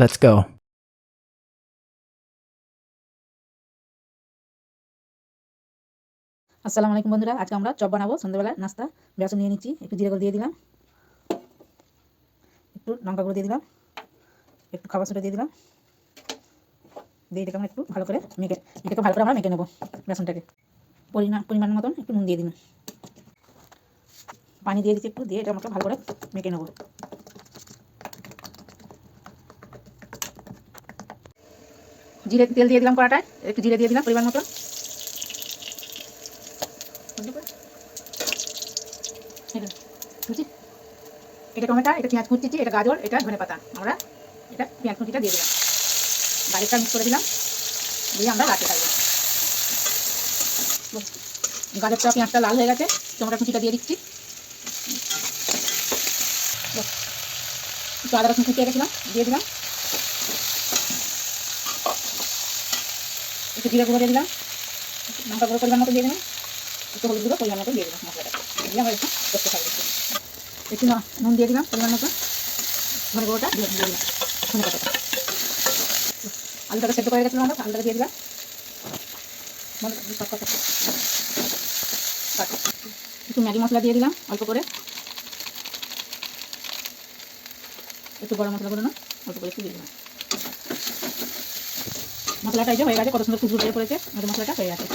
Let's go. আসসালামু আলাইকুম বন্ধুরা, আজকে আমরা চপ বানাবো। সন্ধ্যাবেলা নাস্তা। বেসন নিয়ে নিচ্ছি, একটু জিরে গুঁড়ো দিয়ে দিলাম, একটু লঙ্কা গুঁড়ো দিয়ে দিলাম, একটু খাবার সোডা দিয়ে দিলাম, দিয়ে এটাকে আমরা একটু ভালো করে এটাকে ভালো করে আমরা মেখে নেবো বেসনটাকে। পরিমাণ মতন একটু নুন দিয়ে দিন, পানি দিয়ে দিচ্ছি একটু, দিয়ে এটা আমাকে ভালো করে মেখে নেবো। তেল দিয়ে দিলাম কড়াটায়, একটু জিরে দিয়ে দিলাম পরিমাণ মতন। এটা টমেটো, এটা পেঁয়াজ কুচিছি, এটা গাজর, এটা ধনেপাতা। আমরা এটা পেঁয়াজ কুচিটা দিয়ে দিলাম, গাজরটা মিক্স করে দিলাম, দিয়ে আমরা রাখতে থাকবো। গাজরটা পেঁয়াজটা লাল হয়ে গেছে, টমেটো কুচিটা দিয়ে দিচ্ছি, একটু আদা রসুন কুচিয়ে রেখেছিলাম দিয়ে দিলাম, একটু জিরে গুঁড়ো দিয়ে দিলাম, লঙ্কা গুঁড়ো পরিমাণ মতো দিয়ে দেবেন, একটু হলুদ গুঁড়ো পরিমাণ মতো দিয়ে দিলাম। মশলাটা দিয়ে আমরা একটু করতে থাকবো। একটু নুন দিয়ে দিলাম পরিমাণ মতো, ধনে গুঁড়োটা দিয়ে দিলাম, ধনে পাতাটা। আলুটাকে সেদ্ধ করে রেখেছিলাম, আমরা আলুটাকে দিয়ে দিলাম, একটু ম্যাগি মশলা দিয়ে দিলাম অল্প করে, একটু গরম মশলা করে না অল্প করে একটু দিয়ে দিলাম। মশলাটা এই যে হয়ে গেছে, কত সুন্দর খুশবু বের করেছে, আমাদের মশলাটা হয়ে গেছে।